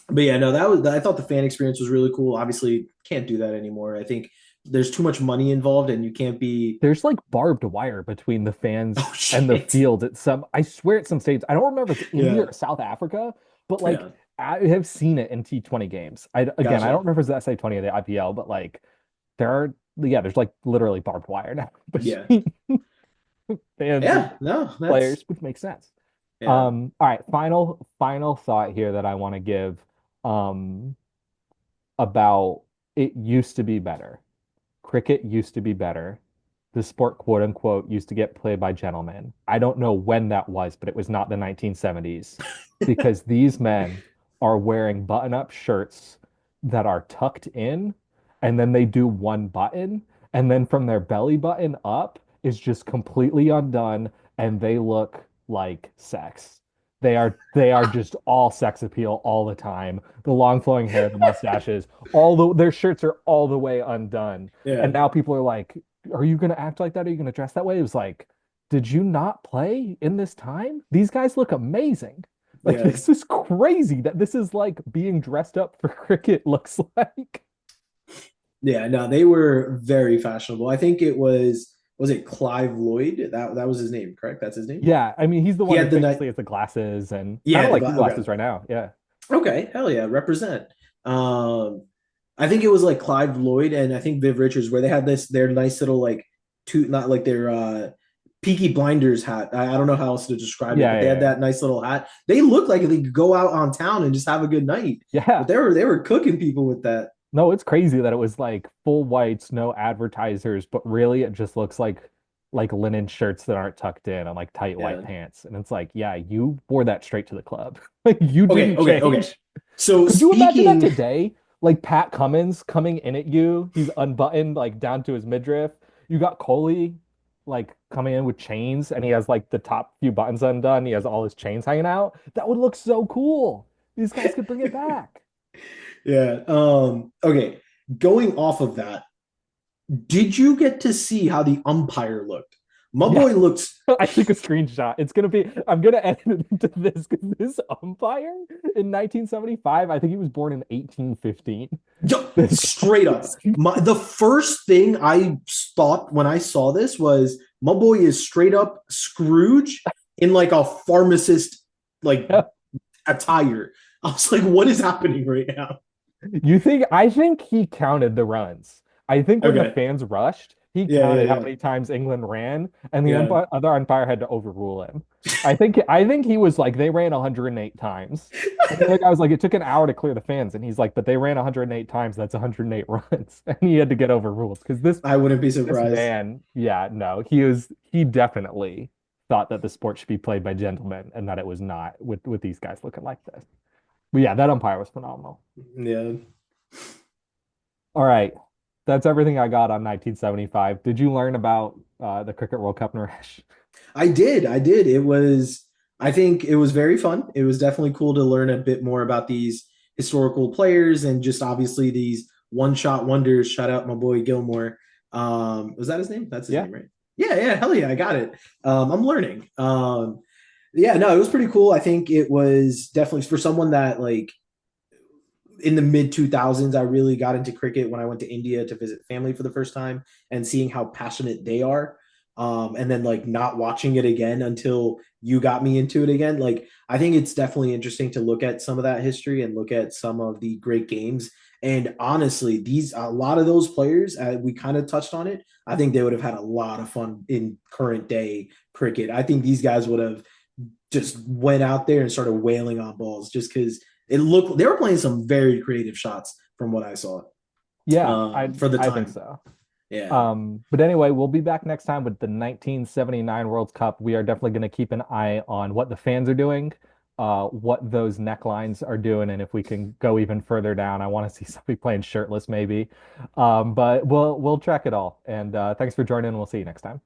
B: but yeah, no, that was I thought the fan experience was really cool. Obviously, can't do that anymore. I think there's too much money involved, and you can't be.
C: There's like barbed wire between the fans
B: Oh
C: and the
B: shit!
C: field at some, I swear at some states. I don't remember if it's India
B: Yeah,
C: or South Africa, but like
B: yeah,
C: I have seen it in T20 games. Again, I don't
B: gotcha.
C: remember if it's SA20 or the IPL, but like there are, yeah, there's like literally barbed wire now
B: Yeah,
C: between fans and
B: yeah. No, that's
C: players, which makes sense.
B: yeah.
C: All right, final thought here that I want to give um about it used to be better. Cricket used to be better. The sport, quote unquote, used to get played by gentlemen. I don't know when that was, but it was not the 1970s because these men are wearing button-up shirts that are tucked in, and then they do one button, and then from their belly button up is just completely undone, and they look like sex. They are just all sex appeal all the time. The long flowing hair, the mustaches, their shirts are all the way undone. And
B: Yeah,
C: now people are like, are you going to act like that? Are you going to dress that way? It was like, did you not play in this time? These guys look amazing. Like,
B: yeah,
C: this is crazy that this is like being dressed up for cricket looks like.
B: yeah. No, they were very fashionable. I think it was it Clive Lloyd? That was his name, correct? That's his name.
C: Yeah, I mean, he's the
B: He
C: one who
B: had the night.
C: famously has the glasses and kind
B: Yeah,
C: of
B: the
C: like your
B: okay.
C: glasses right now. Yeah.
B: Okay, hell yeah, represent. Um, I think it was like Clive Lloyd and I think Viv Richards where they had this their nice little like two not like their Peaky Blinders hat. I don't know how else to describe it,
C: Yeah,
B: but they had
C: yeah,
B: that nice little hat. They looked like they could go out on town and just have a good night.
C: yeah.
B: But
C: Yeah.
B: they were cooking people with that.
C: No, it's crazy that it was like full whites, no advertisers, but really it just looks like linen shirts that aren't tucked in and like tight white
B: Yeah.
C: pants. And it's like, yeah, you wore that straight to the club. Like you
B: Okay,
C: didn't
B: okay, okay.
C: change.
B: So
C: Could you imagine that
B: speaking,
C: today? Like Pat Cummins coming in at you, he's unbuttoned like down to his midriff. You got Coley like coming in with chains and he has like the top few buttons undone. He has all his chains hanging out. That would look so cool. These guys could bring it back.
B: yeah. Okay. Going off of that, did you get to see how the umpire looked? My
C: Yeah,
B: boy looks
C: I took a screenshot. I'm gonna edit it into this because this umpire in 1975, I think he was born in 1815. This
B: straight up. The first thing I thought when I saw this was my boy is straight up Scrooge in like a pharmacist like
C: guy.
B: attire. I was like, what is happening right now?
C: I think he counted the runs. I think when the
B: Okay.
C: fans rushed, he
B: Yeah, yeah,
C: counted how
B: yeah.
C: many times England ran, and the
B: Yeah.
C: other umpire had to overrule him. I think he was like they ran 108 times. And the other guy was like, it took an hour to clear the fans, and he's like, but they ran 108 times. That's 108 runs, and he had to get overruled because
B: I wouldn't be
C: this
B: surprised.
C: man, yeah, no, he definitely thought that the sport should be played by gentlemen and that it was not with these guys looking like this. But yeah, that umpire was phenomenal.
B: Yeah.
C: All right. That's everything I got on 1975. Did you learn about the Cricket World Cup, Naresh?
B: I did. I did. I think it was very fun. It was definitely cool to learn a bit more about these historical players and just obviously these one shot wonders. Shout out my boy Gilmore. Was that his name? That's his
C: Yeah.
B: name, right? Yeah, yeah, hell yeah, I got it. I'm learning. Yeah, no, it was pretty cool. I think it was definitely for someone that like in the mid 2000s, I really got into cricket when I went to India to visit family for the first time and seeing how passionate they are. And then like not watching it again until you got me into it again. Like I think it's definitely interesting to look at some of that history and look at some of the great games. And honestly, these a lot of those players, we kind of touched on it. I think they would have had a lot of fun in current day cricket. I think these guys would have just went out there and started wailing on balls just because it looked they were playing some very creative shots from what I saw
C: Yeah,
B: for the
C: I think
B: time.
C: so.
B: Yeah.
C: But anyway, we'll be back next time with the 1979 World Cup. We are definitely going to keep an eye on what the fans are doing, what those necklines are doing, and if we can go even further down. I want to see somebody playing shirtless, maybe. But we'll track it all. And thanks for joining. We'll see you next time.